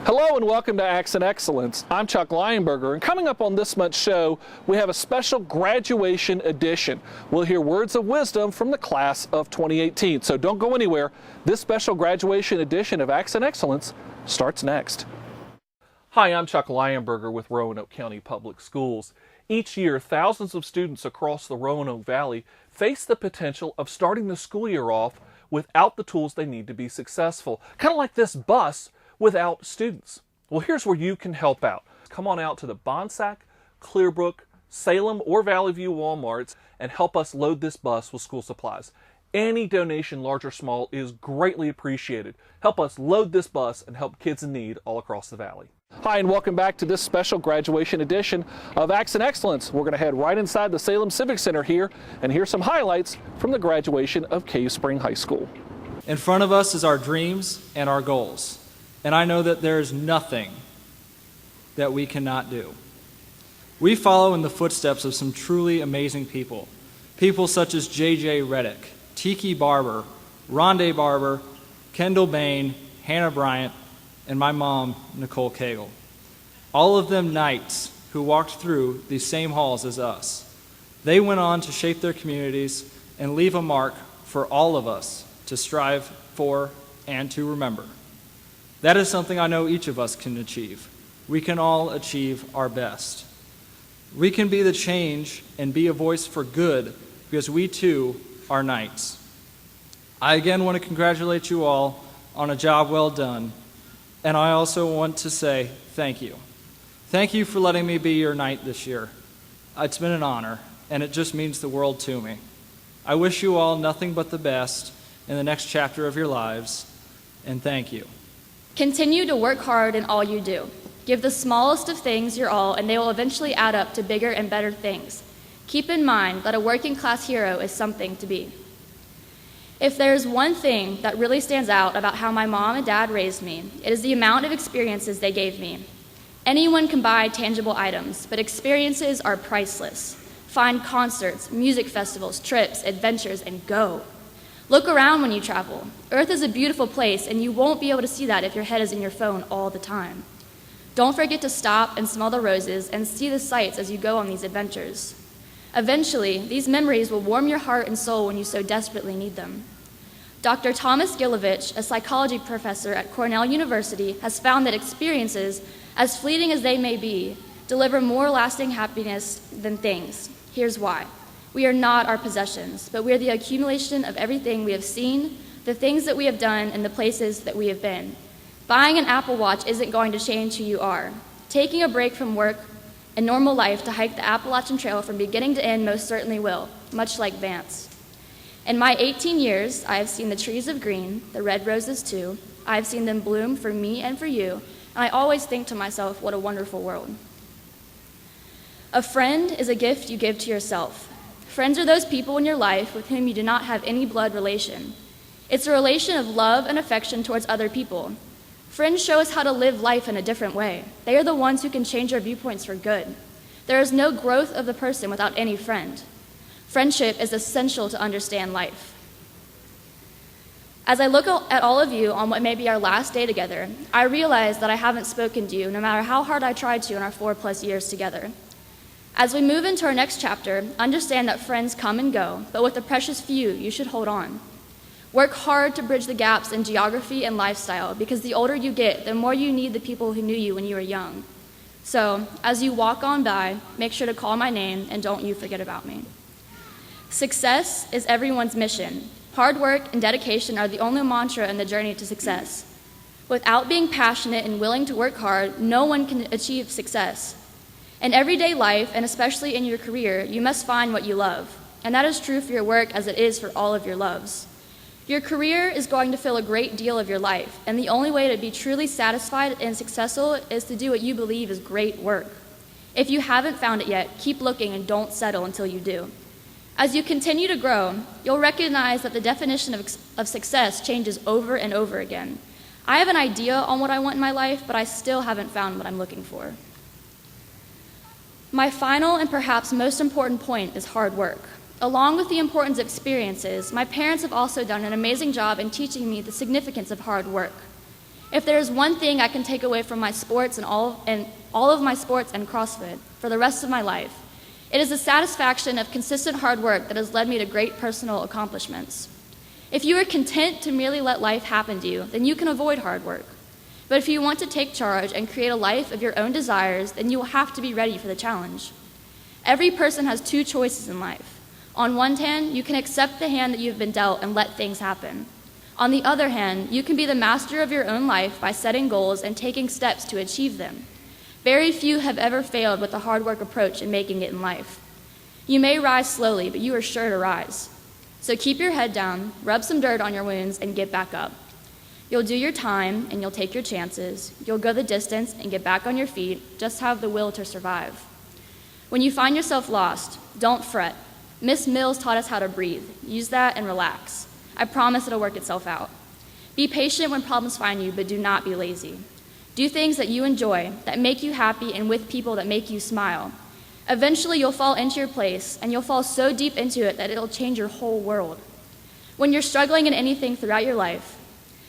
Hello and welcome to Accent Excellence. I'm Chuck Lionberger, and coming up on this month's show, we have a special graduation edition. We'll hear words of wisdom from the class of 2018. So don't go anywhere. This special graduation edition of Accent Excellence starts next. Hi, I'm Chuck Lionberger with Roanoke County Public Schools. Each year, thousands of students across the Roanoke Valley face the potential of starting the school year off without the tools they need to be successful. Kind of like this bus without students. Well, here's where you can help out. Come on out to the Bonsack, Clearbrook, Salem, or Valley View Walmarts and help us load this bus with school supplies. Any donation, large or small, is greatly appreciated. Help us load this bus and help kids in need all across the valley. Hi, and welcome back to this special graduation edition of Accent Excellence. We're going to head right inside the Salem Civic Center here and hear some highlights from the graduation of Cave Spring High School. In front of us is our dreams and our goals. And I know that there is nothing that we cannot do. We follow in the footsteps of some truly amazing people. People such as J.J. Reddick, Tiki Barber, Rondé Barber, Kendall Bain, Hannah Bryant, and my mom, Nicole Cagle. All of them knights who walked through these same halls as us. They went on to shape their communities and leave a mark for all of us to strive for and to remember. That is something I know each of us can achieve. We can all achieve our best. We can be the change and be a voice for good because we too are knights. I again want to congratulate you all on a job well done, and I also want to say thank you. Thank you for letting me be your knight this year. It's been an honor, and it just means the world to me. I wish you all nothing but the best in the next chapter of your lives, and thank you. Continue to work hard in all you do. Give the smallest of things your all, and they will eventually add up to bigger and better things. Keep in mind that a working class hero is something to be. If there's one thing that really stands out about how my mom and dad raised me, it is the amount of experiences they gave me. Anyone can buy tangible items, but experiences are priceless. Find concerts, music festivals, trips, adventures, and go. Look around when you travel. Earth is a beautiful place, and you won't be able to see that if your head is in your phone all the time. Don't forget to stop and smell the roses and see the sights as you go on these adventures. Eventually, these memories will warm your heart and soul when you so desperately need them. Dr. Thomas Gilovich, a psychology professor at Cornell University, has found that experiences, as fleeting as they may be, deliver more lasting happiness than things. Here's why. We are not our possessions, but we are the accumulation of everything we have seen, the things that we have done, and the places that we have been. Buying an Apple Watch isn't going to change who you are. Taking a break from work and normal life to hike the Appalachian Trail from beginning to end most certainly will, much like Vance. In my 18 years, I have seen the trees of green, the red roses too. I have seen them bloom for me and for you, and I always think to myself, what a wonderful world. A friend is a gift you give to yourself. Friends are those people in your life with whom you do not have any blood relation. It's a relation of love and affection towards other people. Friends show us how to live life in a different way. They are the ones who can change our viewpoints for good. There is no growth of the person without any friend. Friendship is essential to understand life. As I look at all of you on what may be our last day together, I realize that I haven't spoken to you no matter how hard I tried to in our 4+ years together. As we move into our next chapter, understand that friends come and go, but with the precious few, you should hold on. Work hard to bridge the gaps in geography and lifestyle, because the older you get, the more you need the people who knew you when you were young. So, as you walk on by, make sure to call my name and don't you forget about me. Success is everyone's mission. Hard work and dedication are the only mantra in the journey to success. Without being passionate and willing to work hard, no one can achieve success. In everyday life, and especially in your career, you must find what you love. And that is true for your work as it is for all of your loves. Your career is going to fill a great deal of your life, and the only way to be truly satisfied and successful is to do what you believe is great work. If you haven't found it yet, keep looking and don't settle until you do. As you continue to grow, you'll recognize that the definition of success changes over and over again. I have an idea on what I want in my life, but I still haven't found what I'm looking for. My final and perhaps most important point is hard work. Along with the importance of experiences, my parents have also done an amazing job in teaching me the significance of hard work. If there is one thing I can take away from my sports and all of my sports and CrossFit for the rest of my life, it is the satisfaction of consistent hard work that has led me to great personal accomplishments. If you are content to merely let life happen to you, then you can avoid hard work. But if you want to take charge and create a life of your own desires, then you will have to be ready for the challenge. Every person has two choices in life. On one hand, you can accept the hand that you've been dealt and let things happen. On the other hand, you can be the master of your own life by setting goals and taking steps to achieve them. Very few have ever failed with the hard work approach in making it in life. You may rise slowly, but you are sure to rise. So keep your head down, rub some dirt on your wounds, and get back up. You'll do your time, and you'll take your chances. You'll go the distance and get back on your feet, just have the will to survive. When you find yourself lost, don't fret. Miss Mills taught us how to breathe. Use that and relax. I promise it'll work itself out. Be patient when problems find you, but do not be lazy. Do things that you enjoy, that make you happy, and with people that make you smile. Eventually, you'll fall into your place, and you'll fall so deep into it that it'll change your whole world. When you're struggling in anything throughout your life,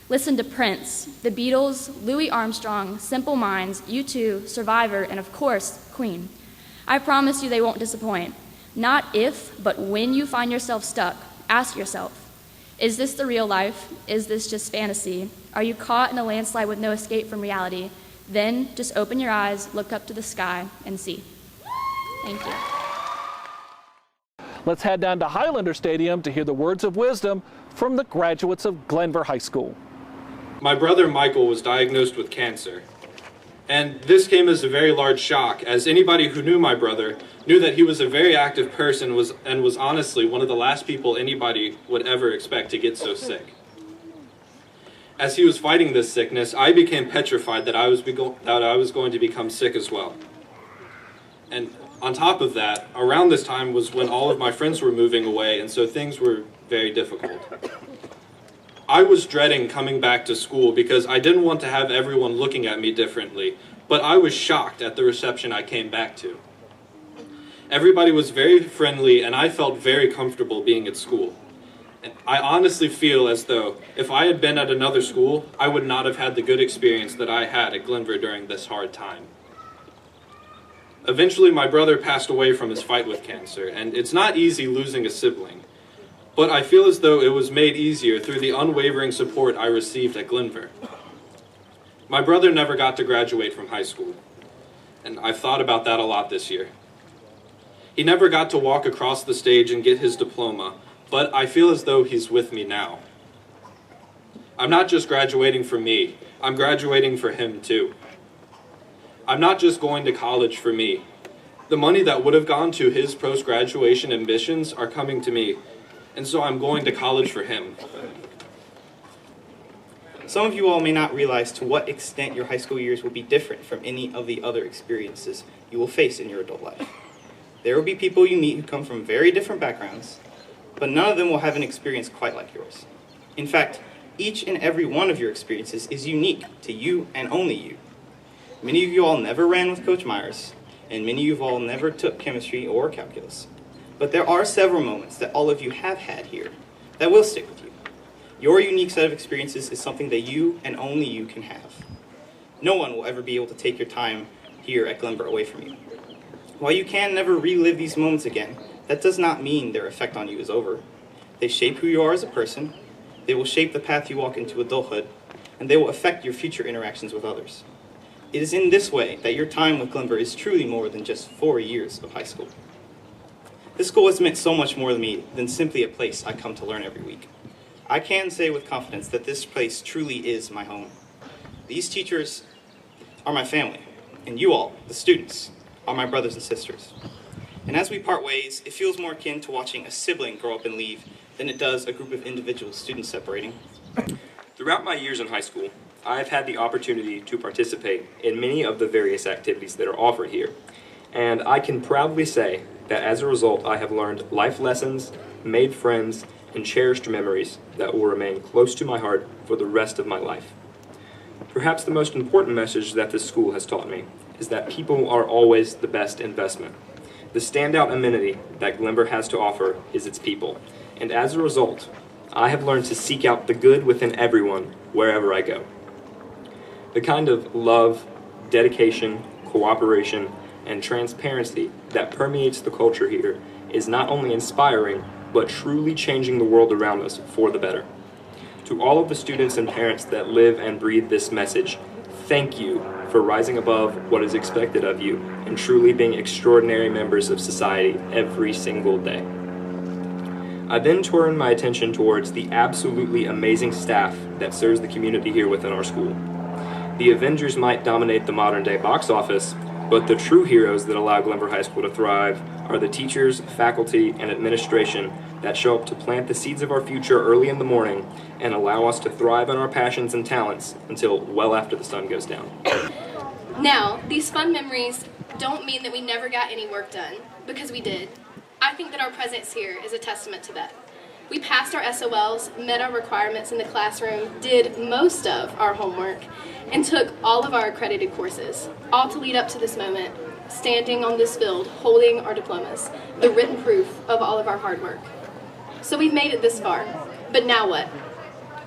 listen to Prince, the Beatles, Louis Armstrong, Simple Minds, U2, Survivor, and of course, Queen. I promise you they won't disappoint. Not if, but when you find yourself stuck, ask yourself, is this the real life? Is this just fantasy? Are you caught in a landslide with no escape from reality? Then just open your eyes, look up to the sky, and see. Thank you. Let's head down to Highlander Stadium to hear the words of wisdom from the graduates of Glenver High School. My brother Michael was diagnosed with cancer. And this came as a very large shock, as anybody who knew my brother knew that he was a very active person and was honestly one of the last people anybody would ever expect to get so sick. As he was fighting this sickness, I became petrified that I was going to become sick as well. And on top of that, around this time was when all of my friends were moving away, and so things were very difficult. I was dreading coming back to school because I didn't want to have everyone looking at me differently, but I was shocked at the reception I came back to. Everybody was very friendly, and I felt very comfortable being at school. And I honestly feel as though if I had been at another school, I would not have had the good experience that I had at Glenver during this hard time. Eventually, my brother passed away from his fight with cancer, and it's not easy losing a sibling. But I feel as though it was made easier through the unwavering support I received at Glenver. My brother never got to graduate from high school, and I've thought about that a lot this year. He never got to walk across the stage and get his diploma, but I feel as though he's with me now. I'm not just graduating for me, I'm graduating for him too. I'm not just going to college for me. The money that would have gone to his post-graduation ambitions are coming to me, and so I'm going to college for him. Some of you all may not realize to what extent your high school years will be different from any of the other experiences you will face in your adult life. There will be people you meet who come from very different backgrounds, but none of them will have an experience quite like yours. In fact, each and every one of your experiences is unique to you and only you. Many of you all never ran with Coach Myers, and many of you all never took chemistry or calculus. But there are several moments that all of you have had here that will stick with you. Your unique set of experiences is something that you and only you can have. No one will ever be able to take your time here at Glenver away from you. While you can never relive these moments again, that does not mean their effect on you is over. They shape who you are as a person, they will shape the path you walk into adulthood, and they will affect your future interactions with others. It is in this way that your time with Glenver is truly more than just 4 years of high school. This school has meant so much more to me than simply a place I come to learn every week. I can say with confidence that this place truly is my home. These teachers are my family, and you all, the students, are my brothers and sisters. And as we part ways, it feels more akin to watching a sibling grow up and leave than it does a group of individual students separating. Throughout my years in high school, I have had the opportunity to participate in many of the various activities that are offered here, and I can proudly say that as a result I have learned life lessons, made friends, and cherished memories that will remain close to my heart for the rest of my life. Perhaps the most important message that this school has taught me is that people are always the best investment. The standout amenity that Glenver has to offer is its people, and as a result, I have learned to seek out the good within everyone wherever I go. The kind of love, dedication, cooperation, and transparency that permeates the culture here is not only inspiring, but truly changing the world around us for the better. To all of the students and parents that live and breathe this message, thank you for rising above what is expected of you and truly being extraordinary members of society every single day. I then turn my attention towards the absolutely amazing staff that serves the community here within our school. The Avengers might dominate the modern day box office, but the true heroes that allow Glenver High School to thrive are the teachers, faculty, and administration that show up to plant the seeds of our future early in the morning and allow us to thrive on our passions and talents until well after the sun goes down. Now, these fun memories don't mean that we never got any work done, because we did. I think that our presence here is a testament to that. We passed our SOLs, met our requirements in the classroom, did most of our homework, and took all of our accredited courses, all to lead up to this moment, standing on this field, holding our diplomas, the written proof of all of our hard work. So we've made it this far, but now what?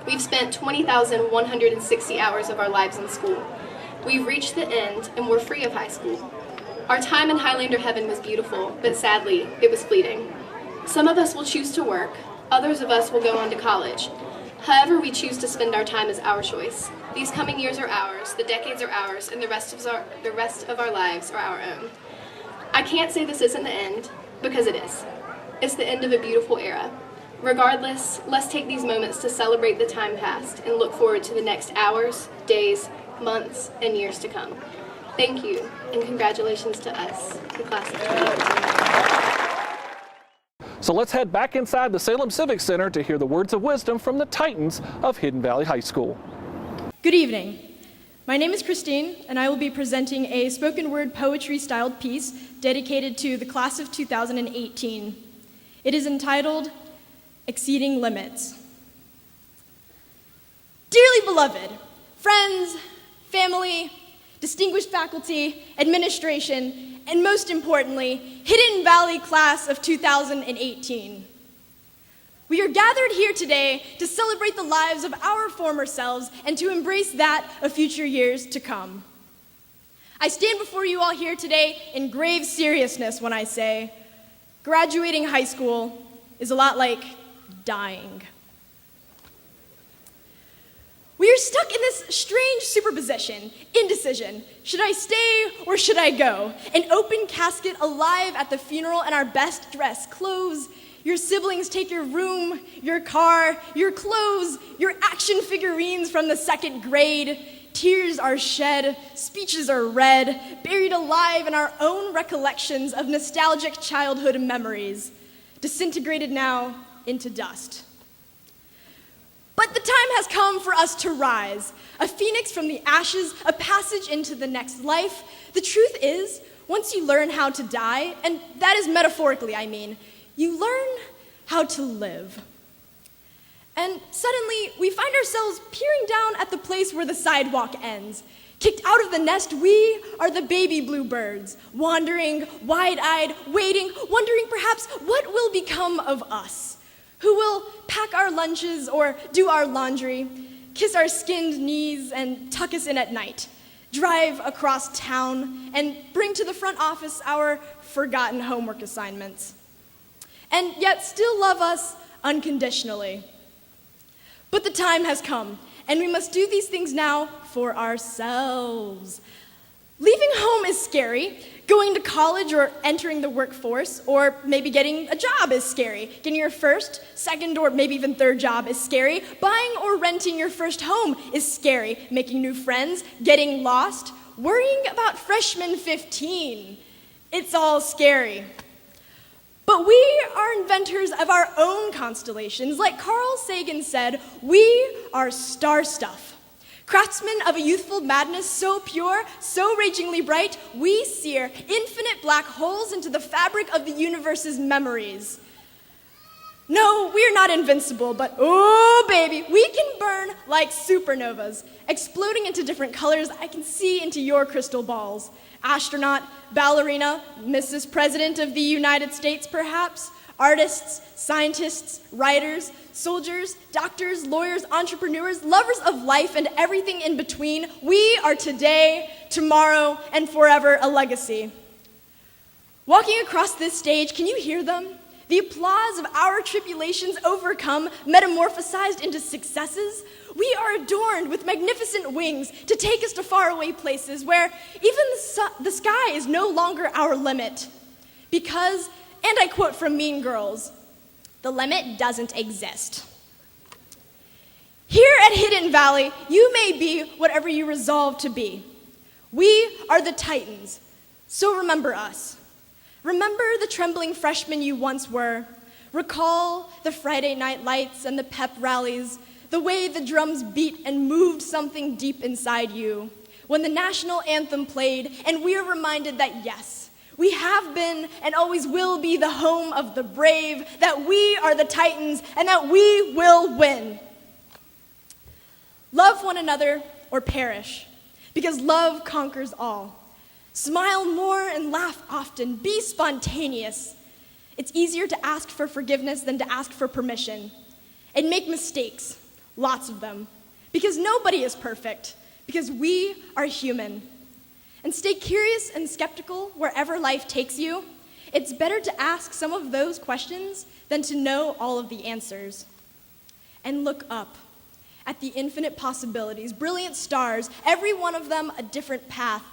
We've spent 20,160 hours of our lives in school. We've reached the end, and we're free of high school. Our time in Highlander heaven was beautiful, but sadly, it was fleeting. Some of us will choose to work, others of us will go on to college. However we choose to spend our time is our choice. These coming years are ours, the decades are ours, and the rest of our lives are our own. I can't say this isn't the end, because it is. It's the end of a beautiful era. Regardless, let's take these moments to celebrate the time past and look forward to the next hours, days, months, and years to come. Thank you, and congratulations to us, the class of 2018. So let's head back inside the Salem Civic Center to hear the words of wisdom from the Titans of Hidden Valley High School. Good evening. My name is Christine, and I will be presenting a spoken word poetry-styled piece dedicated to the class of 2018. It is entitled, Exceeding Limits. Dearly beloved, friends, family, distinguished faculty, administration, and most importantly, Hidden Valley class of 2018. We are gathered here today to celebrate the lives of our former selves and to embrace that of future years to come. I stand before you all here today in grave seriousness when I say, graduating high school is a lot like dying. We are stuck in this strange superposition, indecision. Should I stay or should I go? An open casket alive at the funeral in our best dress clothes. Your siblings take your room, your car, your clothes, your action figurines from the second grade. Tears are shed, speeches are read, buried alive in our own recollections of nostalgic childhood memories, disintegrated now into dust. But the time has come for us to rise, a phoenix from the ashes, a passage into the next life. The truth is, once you learn how to die, and that is metaphorically, I mean, you learn how to live. And suddenly, we find ourselves peering down at the place where the sidewalk ends. Kicked out of the nest, we are the baby bluebirds, wandering, wide-eyed, waiting, wondering perhaps what will become of us. Who will pack our lunches or do our laundry, kiss our skinned knees and tuck us in at night, drive across town and bring to the front office our forgotten homework assignments, and yet still love us unconditionally. But the time has come, and we must do these things now for ourselves. Leaving home is scary. Going to college or entering the workforce, or maybe getting a job is scary. Getting your first, second, or maybe even third job is scary. Buying or renting your first home is scary. Making new friends, getting lost, worrying about freshman 15. It's all scary. But we are inventors of our own constellations. Like Carl Sagan said, we are star stuff. Craftsmen of a youthful madness so pure, so ragingly bright, we sear infinite black holes into the fabric of the universe's memories. No, we're not invincible, but oh baby, we can burn like supernovas, exploding into different colors I can see into your crystal balls. Astronaut, ballerina, Mrs. President of the United States, perhaps. Artists, scientists, writers, soldiers, doctors, lawyers, entrepreneurs, lovers of life, and everything in between, we are today, tomorrow, and forever a legacy. Walking across this stage, can you hear them? The applause of our tribulations overcome, metamorphosized into successes. We are adorned with magnificent wings to take us to faraway places where even the sky is no longer our limit. Because, and I quote from Mean Girls, the limit doesn't exist. Here at Hidden Valley, you may be whatever you resolve to be. We are the Titans, so remember us. Remember the trembling freshmen you once were. Recall the Friday night lights and the pep rallies, the way the drums beat and moved something deep inside you. When the national anthem played and we are reminded that yes, we have been and always will be the home of the brave, that we are the Titans and that we will win. Love one another or perish, because love conquers all. Smile more and laugh often. Be spontaneous. It's easier to ask for forgiveness than to ask for permission. And make mistakes, lots of them, because nobody is perfect, because we are human. And stay curious and skeptical wherever life takes you. It's better to ask some of those questions than to know all of the answers. And look up at the infinite possibilities, brilliant stars, every one of them a different path.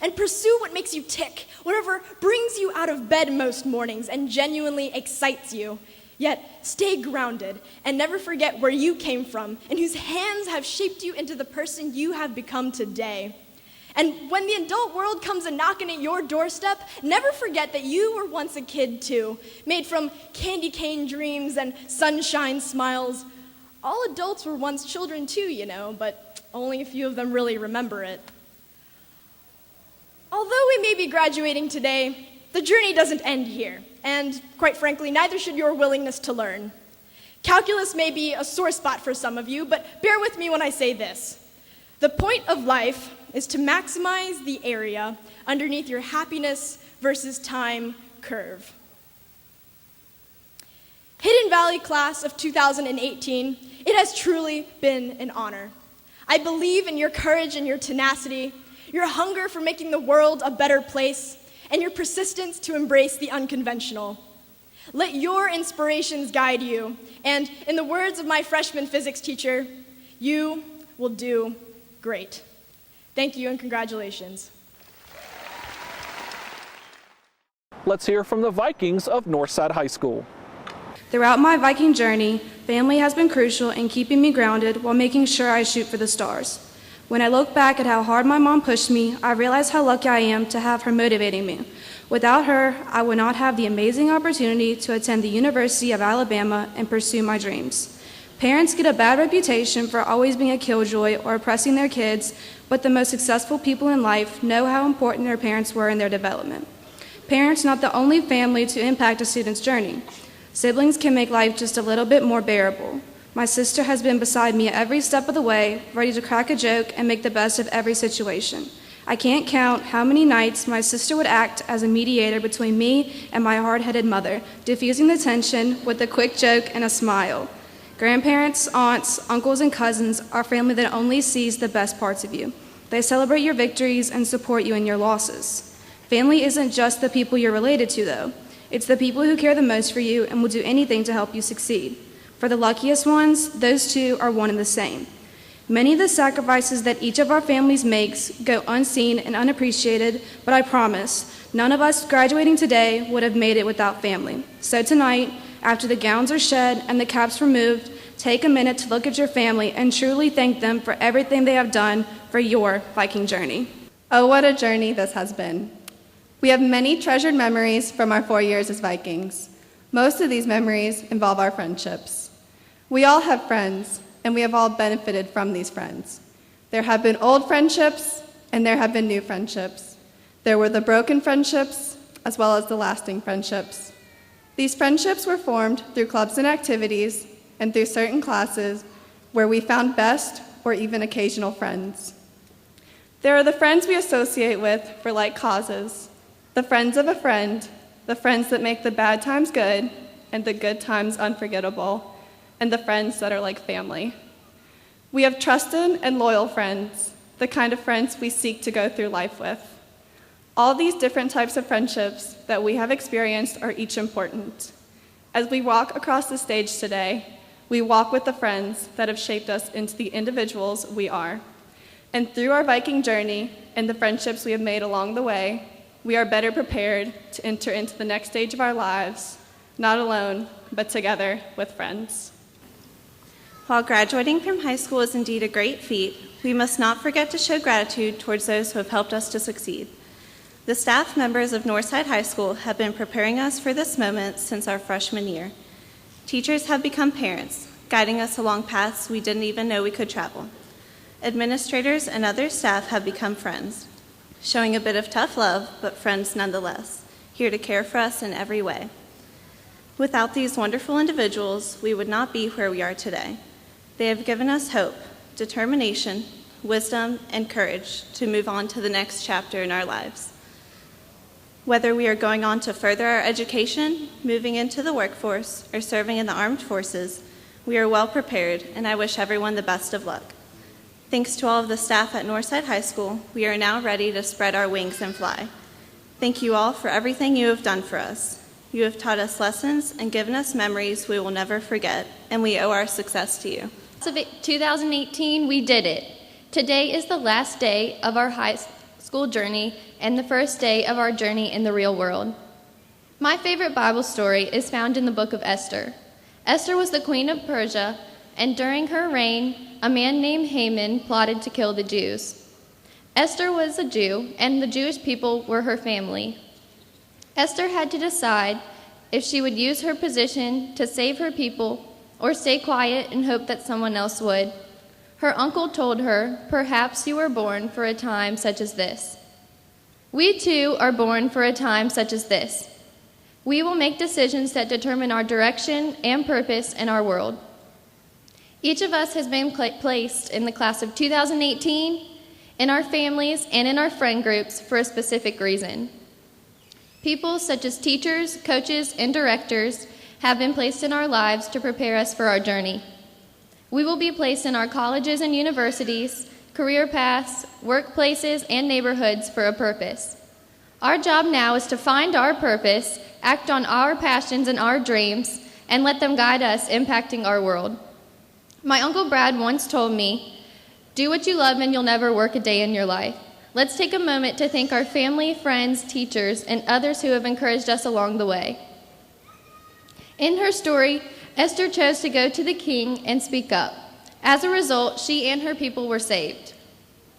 And pursue what makes you tick, whatever brings you out of bed most mornings and genuinely excites you. Yet stay grounded and never forget where you came from and whose hands have shaped you into the person you have become today. And when the adult world comes a knocking at your doorstep, never forget that you were once a kid too, made from candy cane dreams and sunshine smiles. All adults were once children too, you know, but only a few of them really remember it. Although we may be graduating today, the journey doesn't end here, and quite frankly, neither should your willingness to learn. Calculus may be a sore spot for some of you, but bear with me when I say this. The point of life is to maximize the area underneath your happiness versus time curve. Hidden Valley class of 2018, it has truly been an honor. I believe in your courage and your tenacity, your hunger for making the world a better place, and your persistence to embrace the unconventional. Let your inspirations guide you, and in the words of my freshman physics teacher, you will do great. Thank you and congratulations. Let's hear from the Vikings of Northside High School. Throughout my Viking journey, family has been crucial in keeping me grounded while making sure I shoot for the stars. When I look back at how hard my mom pushed me, I realize how lucky I am to have her motivating me. Without her, I would not have the amazing opportunity to attend the University of Alabama and pursue my dreams. Parents get a bad reputation for always being a killjoy or oppressing their kids, but the most successful people in life know how important their parents were in their development. Parents are not the only family to impact a student's journey. Siblings can make life just a little bit more bearable. My sister has been beside me every step of the way, ready to crack a joke and make the best of every situation. I can't count how many nights my sister would act as a mediator between me and my hard-headed mother, diffusing the tension with a quick joke and a smile. Grandparents, aunts, uncles, and cousins are family that only sees the best parts of you. They celebrate your victories and support you in your losses. Family isn't just the people you're related to, though. It's the people who care the most for you and will do anything to help you succeed. For the luckiest ones, those two are one and the same. Many of the sacrifices that each of our families makes go unseen and unappreciated, but I promise, none of us graduating today would have made it without family. So tonight, after the gowns are shed and the caps removed, take a minute to look at your family and truly thank them for everything they have done for your Viking journey. Oh, what a journey this has been. We have many treasured memories from our 4 years as Vikings. Most of these memories involve our friendships. We all have friends, and we have all benefited from these friends. There have been old friendships, and there have been new friendships. There were the broken friendships, as well as the lasting friendships. These friendships were formed through clubs and activities, and through certain classes where we found best or even occasional friends. There are the friends we associate with for like causes, the friends of a friend, the friends that make the bad times good, and the good times unforgettable, and the friends that are like family. We have trusted and loyal friends, the kind of friends we seek to go through life with. All these different types of friendships that we have experienced are each important. As we walk across the stage today, we walk with the friends that have shaped us into the individuals we are. And through our Viking journey and the friendships we have made along the way, we are better prepared to enter into the next stage of our lives, not alone, but together with friends. While graduating from high school is indeed a great feat, we must not forget to show gratitude towards those who have helped us to succeed. The staff members of Northside High School have been preparing us for this moment since our freshman year. Teachers have become parents, guiding us along paths we didn't even know we could travel. Administrators and other staff have become friends, showing a bit of tough love, but friends nonetheless, here to care for us in every way. Without these wonderful individuals, we would not be where we are today. They have given us hope, determination, wisdom, and courage to move on to the next chapter in our lives. Whether we are going on to further our education, moving into the workforce, or serving in the armed forces, we are well prepared, and I wish everyone the best of luck. Thanks to all of the staff at Northside High School, we are now ready to spread our wings and fly. Thank you all for everything you have done for us. You have taught us lessons and given us memories we will never forget, and we owe our success to you. Of 2018, we did it. Today is the last day of our high school journey and the first day of our journey in the real world. My favorite Bible story is found in the book of Esther. Esther was the queen of Persia, and during her reign, a man named Haman plotted to kill the Jews. Esther was a Jew, and the Jewish people were her family. Esther had to decide if she would use her position to save her people or stay quiet and hope that someone else would. Her uncle told her, "Perhaps you were born for a time such as this." We too are born for a time such as this. We will make decisions that determine our direction and purpose in our world. Each of us has been placed in the class of 2018, in our families, and in our friend groups for a specific reason. People such as teachers, coaches, and directors have been placed in our lives to prepare us for our journey. We will be placed in our colleges and universities, career paths, workplaces, and neighborhoods for a purpose. Our job now is to find our purpose, act on our passions and our dreams, and let them guide us, impacting our world. My Uncle Brad once told me, "Do what you love and you'll never work a day in your life." Let's take a moment to thank our family, friends, teachers, and others who have encouraged us along the way. In her story, Esther chose to go to the king and speak up. As a result, she and her people were saved.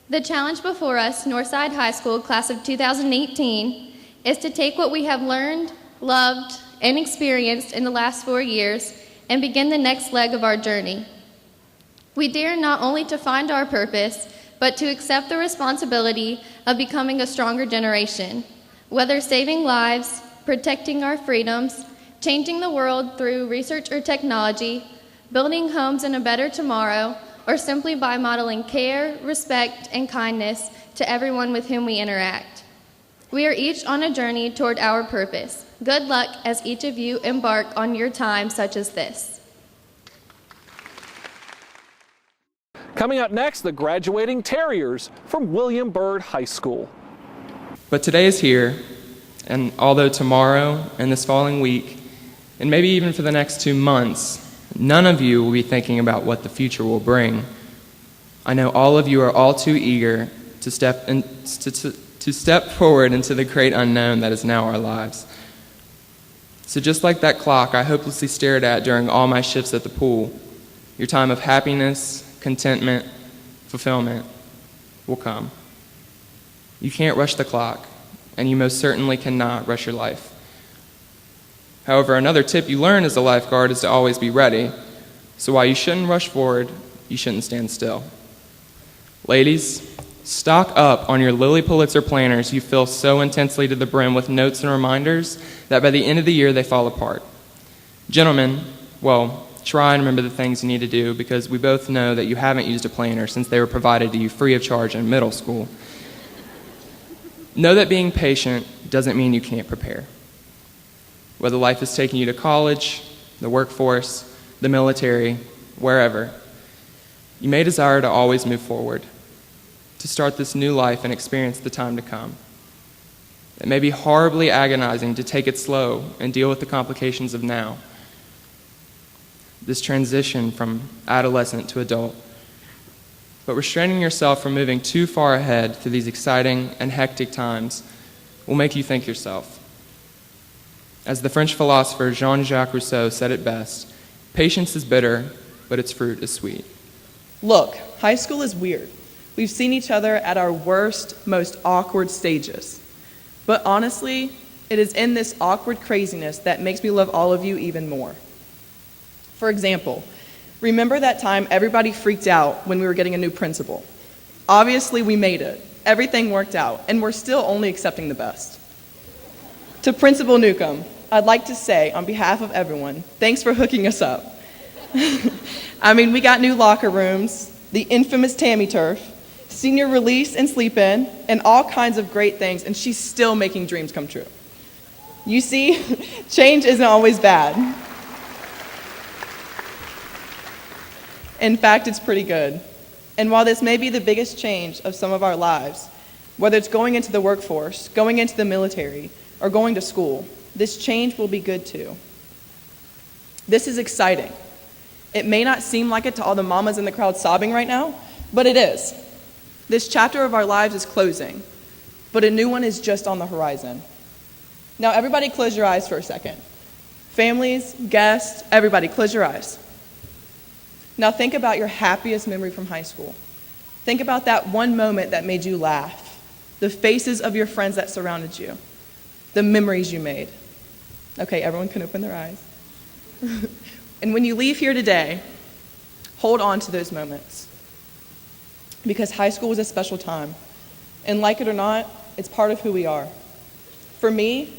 The challenge before us, Northside High School, class of 2018, is to take what we have learned, loved, and experienced in the last 4 years and begin the next leg of our journey. We dare not only to find our purpose, but to accept the responsibility of becoming a stronger generation, whether saving lives, protecting our freedoms, changing the world through research or technology, building homes in a better tomorrow, or simply by modeling care, respect, and kindness to everyone with whom we interact. We are each on a journey toward our purpose. Good luck as each of you embark on your time such as this. Coming up next, the graduating Terriers from William Byrd High School. But today is here, and although tomorrow and this following week, and maybe even for the next 2 months, none of you will be thinking about what the future will bring, I know all of you are all too eager to step forward into the great unknown that is now our lives. So just like that clock I hopelessly stared at during all my shifts at the pool, your time of happiness, contentment, fulfillment will come. You can't rush the clock, and you most certainly cannot rush your life. However, another tip you learn as a lifeguard is to always be ready. So while you shouldn't rush forward, you shouldn't stand still. Ladies, stock up on your Lilly Pulitzer planners you fill so intensely to the brim with notes and reminders that by the end of the year they fall apart. Gentlemen, well, try and remember the things you need to do, because we both know that you haven't used a planner since they were provided to you free of charge in middle school. Know that being patient doesn't mean you can't prepare. whether life is taking you to college, the workforce, the military, wherever. You may desire to always move forward, to start this new life and experience the time to come. It may be horribly agonizing to take it slow and deal with the complications of now. This transition from adolescent to adult. But restraining yourself from moving too far ahead through these exciting and hectic times will make you think yourself. As the French philosopher Jean-Jacques Rousseau said it best, patience is bitter, but its fruit is sweet. Look, high school is weird. We've seen each other at our worst, most awkward stages. But honestly, it is in this awkward craziness that makes me love all of you even more. For example, remember that time everybody freaked out when we were getting a new principal? Obviously, we made it. Everything worked out, and we're still only accepting the best. To Principal Newcomb, I'd like to say, on behalf of everyone, thanks for hooking us up. I mean, we got new locker rooms, the infamous Tammy Turf, senior release and sleep-in, and all kinds of great things, and she's still making dreams come true. You see, change isn't always bad. In fact, it's pretty good. And while this may be the biggest change of some of our lives, whether it's going into the workforce, going into the military, or going to school, this change will be good too. This is exciting. It may not seem like it to all the mamas in the crowd sobbing right now, but it is. This chapter of our lives is closing, but a new one is just on the horizon. Now, everybody close your eyes for a second. Families, guests, everybody, close your eyes. Now think about your happiest memory from high school. Think about that one moment that made you laugh, the faces of your friends that surrounded you, the memories you made. Okay, everyone can open their eyes. And when you leave here today, hold on to those moments. Because high school was a special time. And like it or not, it's part of who we are. For me,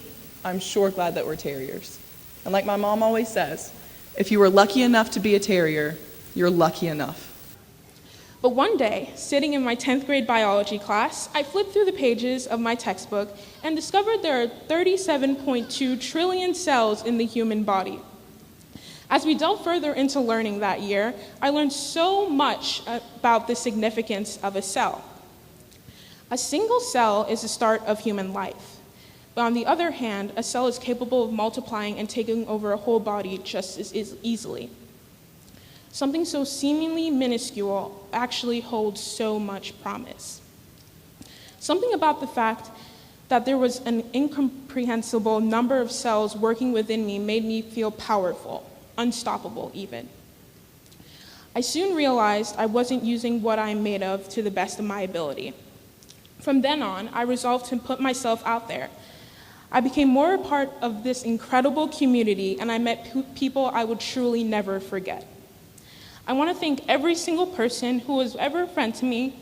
I'm sure glad that we're terriers. And like my mom always says, if you were lucky enough to be a terrier, you're lucky enough. But one day, sitting in my 10th grade biology class, I flipped through the pages of my textbook and discovered there are 37.2 trillion cells in the human body. As we delved further into learning that year, I learned so much about the significance of a cell. A single cell is the start of human life. But on the other hand, a cell is capable of multiplying and taking over a whole body just as easily. Something so seemingly minuscule actually holds so much promise. Something about the fact that there was an incomprehensible number of cells working within me made me feel powerful, unstoppable even. I soon realized I wasn't using what I'm made of to the best of my ability. From then on, I resolved to put myself out there. I became more a part of this incredible community, and I met people I would truly never forget. I want to thank every single person who was ever a friend to me,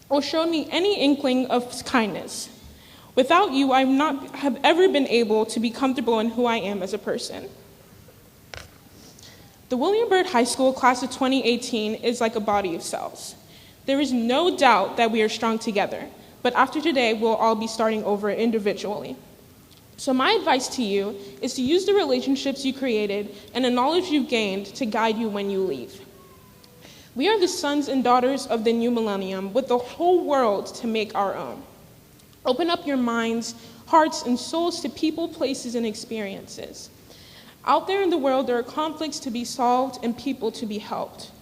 or showed me any inkling of kindness. Without you, I would not have ever been able to be comfortable in who I am as a person. The William Byrd High School class of 2018 is like a body of cells. There is no doubt that we are strong together, but after today, we'll all be starting over individually. So my advice to you is to use the relationships you created and the knowledge you've gained to guide you when you leave. We are the sons and daughters of the new millennium with the whole world to make our own. Open up your minds, hearts, and souls to people, places, and experiences. Out there in the world, there are conflicts to be solved and people to be helped.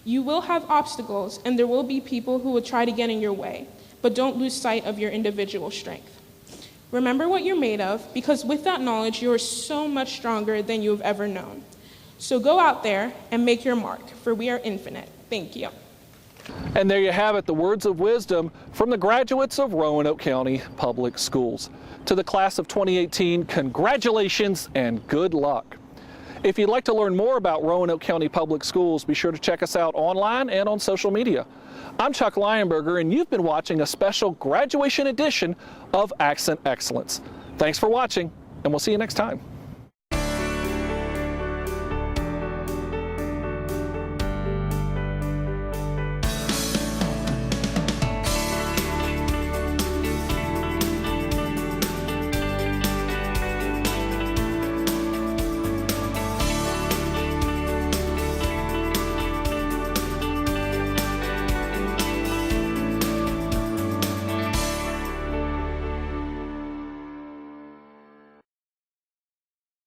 You will have obstacles, and there will be people who will try to get in your way, but don't lose sight of your individual strength. Remember what you're made of, because with that knowledge, you are so much stronger than you have ever known. So go out there and make your mark, for we are infinite. Thank you. And there you have it, the words of wisdom from the graduates of Roanoke County Public Schools. To the class of 2018, congratulations and good luck. If you'd like to learn more about Roanoke County Public Schools, be sure to check us out online and on social media. I'm Chuck Lionberger, and you've been watching a special graduation edition of Accent Excellence. Thanks for watching, and we'll see you next time.